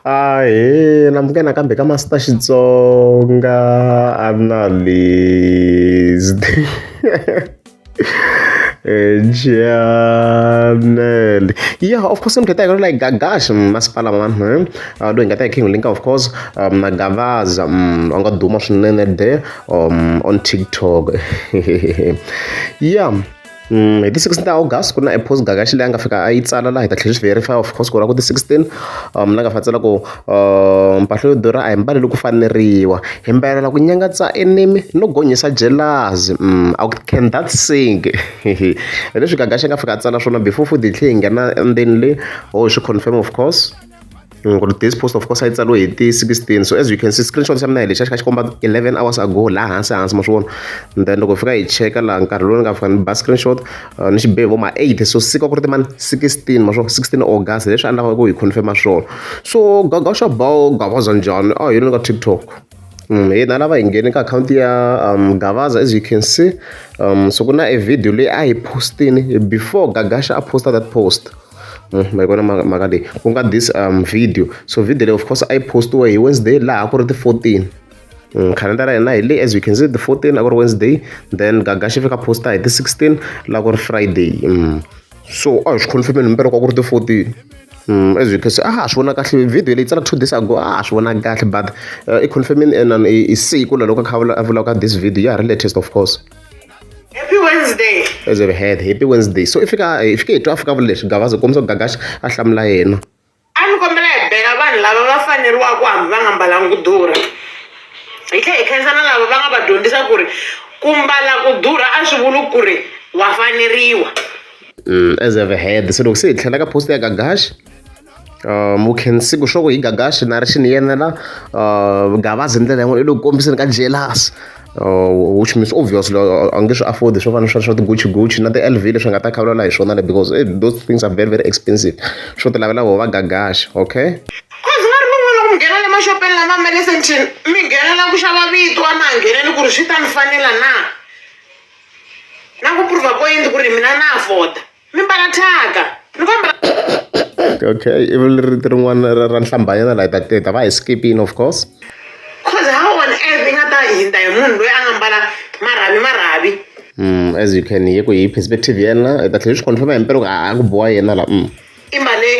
Ahee, namuka nakambe ka Master Xitsonga analyst. Channel. Yeah, of course, I'm getting like Gagash, masipala man. Doing getting King Link, of course. Gavaz, on got do much there on TikTok. Yeah. Hi 16 August kuna post Gagash leyi a nga fika a yi tsala laha hi ta tlhela swi verify of course ku ra ku ti 16 na nga fatsela ku mpahla yo durha a hi mbaleli ku faneriwa hi mbalela ku nyangatsa enemy no gonyisa jealous can that sing hi leswi Gagash a nga fika a tsala swona before futhi hi tlhe hi nghena endzeni le swi confirm of course this post of course I tsariwe hi ti 16 so as you can see screenshot xa mina hi lexa xi kha xi komba 11 hours ago laha hansi ma swi vona then loko hi fika hi cheka laha nkarhi lowu ni nga fika ni ba screenshot ni xi bihe vo ma 8 so siku ku ri ti mani 16 ma swo 16 August leswi endlaka ku hi confirma swona so Gagash Gavaza njhani yini ka TikTok hina lava hi ngheni ka akhawunti ya Gavaza as you can see so ku na a video leyi a hi postini before Gagash a posta that post mayibona maka leyi ku nga this video so video leyi of course I postiwe hi Wednesday laha ku ri ti 14 calendar ya hina hi leyi as you can see the 14 a ku ri Wednesday then Gagash fika posta hi ti 16 laha ku ri Friday so a hi swi confirmeni mpela ku ri ti 14 as you can see swi vona kahle video leyi tsala 2 days ago swi vona kahle but i confirming i siku loko a kha a vulaka this video ya ha ri latest of course. Happy Wednesday. As a head, happy Wednesday. So if you get to Africa village, Gavaza comes up Gagash Ashlamla yena. A ni kombela hi bela vanhu lava va faneriwaka ku hambi va nga mbalanga ku durha. Hi tlhela hi khensana lava va nga va dyondzisa ku ri ku mbala ku durha a swi vuli ku ri wa faneriwa. As a head, so loko se hi tlhela ka post ya Gagash we can see ku swo hi Gagash narration yena la Gavaza ndlela yin'wana i lo kombiseni ka jealous. Which means obviously I'm going to afford the Gucci not the LV leswi nga ta khavula hi swona because those things are very very expensive swo ti lavela vo va Gagash okay cause nga ri n'wana ku nghena le maxopeni lama ma le section mi nghenela ku xava vito a ma ngheneli ku ri swi ta ni fanela na ku prove point ku ri mina na afford mi mbala thyaka ni kombela okay ivi rito rin'wana ra nhlambanyana la ta va hi skipini of course cause how on earth nga ta hinda hi munhu loyi a nga mbala marhavi as you can hear ku hi perspective yena ta tlhela swi confirma hi mpela ku a ku boha yena la i mbale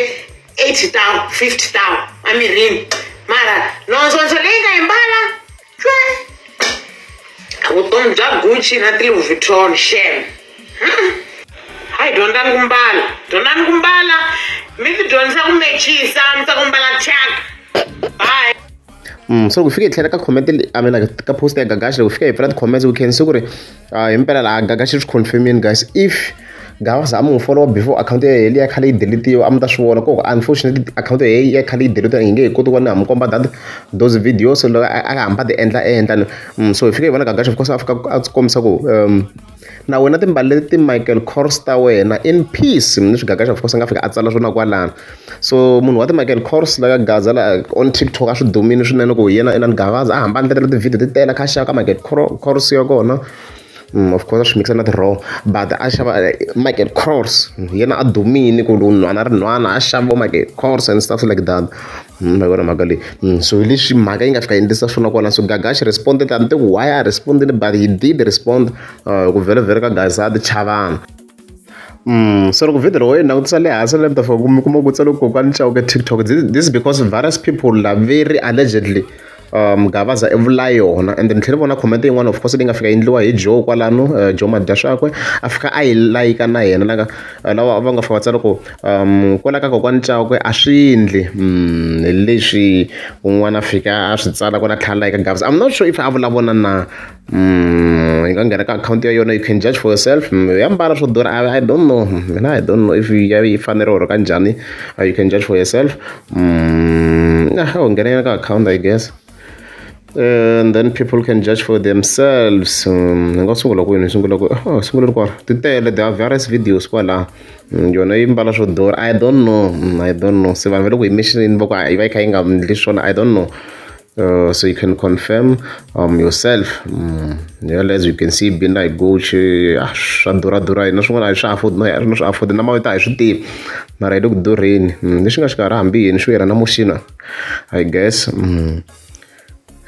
80,000 50,000 amirini mara nonsense leyi nga hi mbala vutomi bya Gucci na ti-Louis Vuitton shame hayi dyondzani ku mbala mi ti dyondzisa ku mechisa mi ta ku mbala thyaka bye so loko fika hi tlhela ka comment ka post ya Gagash loko fika hi pfula ti-comments we can see ku ri hi mpela laha Gagash swi confirming guys if Gavaza a mi n'wi follow before akhawunti ya leyi ya khale yi deletiwa a mi ta swi vona koko unfortunately akhawunti ya khale yi deletiwa hi nge hi koti ku ni ha mi komba that those videos loko a nga hamba ti endla ehenhlani so hi fika hi vona Gagash of course a fika a kombisa ku na wena timbali leti ti-Michael Kors ta wena in peace leswi Gagash of course a nga fika a tsala swona kwalano so munhu wa ti-Michael Kors laka Gaza la on TikTok a swi dumini swinene ku yena Gavaza a hamba ndlela ti-video ti tela kha a xava ka Michael Kors ya kona of course a swi mixa na ti-raw but a xava Michael Kors yena a dumini ku nhwana ri nhwana a xava Michael Kors and stuff like that ma vona mhaka leyi so hi leswi mhaka yi nga fika endlisa swona kona so Gagash responded a ni tiku why a responded but he did respond ku vhele ka Gaza a ti chavana so loko video loko yi langutisa le hansi le mi ta fika mi kuma ku tsala kokwani Chauke TikTok this is because various people la very allegedly Gavaza i vula yona and then tlhela vona comment yin'wana of course leyi nga fika endliwa hi Joe kwalano Joe Madashakwe a fika a yi like na yena lava va nga fika va tsala ku kwala ka kokwani Chauke a swi endli leswi un'wana a fika a swi tsala kwala tlhala like Gavaza I'm not sure if a vulavona na yi nga nghena ka akhawunti ya yona you can judge for yourself ya mbala swo durha I don't know mina I don't know if yi fanele or kanjhani you can judge for yourself nghena ka account I guess and then people can judge for themselves nga sungula kwini sungula kwala ti tele there are various videos kwala yona yi mbala swo durha I don't know se vanhu va le ku hi mentioneni va ku yi va yi kha yi nga ndli swona I don't know so you can confirm yourself. As you can see, Binai Gucci, Shadura, no one I shuffled, no shuffled, the Namata I should deep. But I look do rain. This is Karambi and Shuera Namushina, I guess.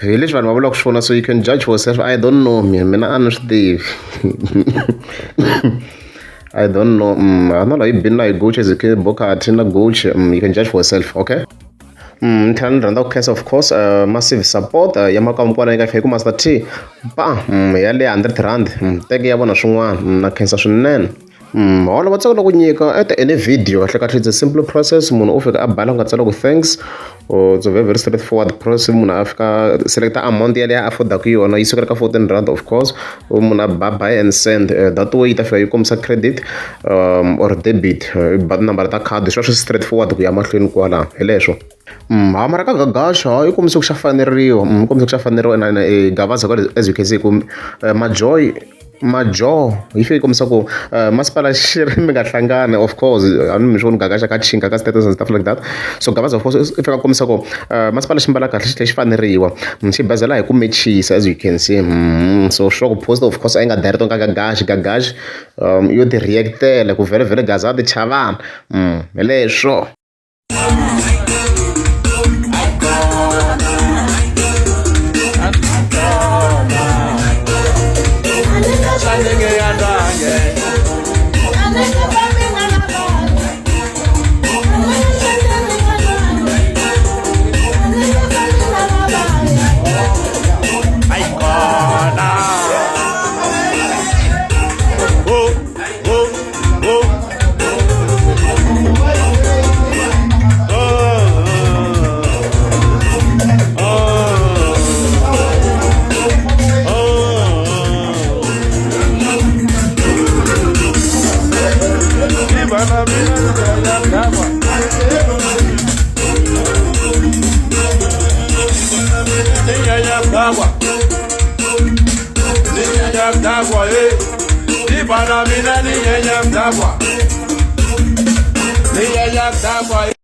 Village van Mablok Shona, so you can judge for yourself. I don't know, me, Dave. I don't know. I'm not like Binai Gucci as a kid, Boca, Tina Gucci. You can judge for yourself, okay? Randau case of course massive support yamaka mkwana eka feku master T ba yale 100 rand tege yavona swin'wana na khensa swinene wala va tsakela ku nyika at any video kahle it's a simple process munhu u fika a bala nga tsala ku thanks it's a very straightforward process munhu a fika selecta amount yale ya afford ku yona yi sukela ka 14 rand of course munhu a buy and send that way ta fika yi komisa credit or debit but number ta card swi straightforward ku ya mahlweni kwala heleswo mara ka gagasha yi komisa ku xa faneriwa komisa ku xa faneriwa na gavaza as you can see majo yi fike komisa ku masipala shiri mi nga hlangana of course a ni mi swona gagasha ka chinga ka status and stuff like that so gavaza of course i fika komisa ku masipala ximbala kahle xi faneriwa xi bazela hi ku mechisa as you can see so sure ku post of course a yi nga direct ka gagash yo ti reactela ku vele gaza ti chavana leswo Ni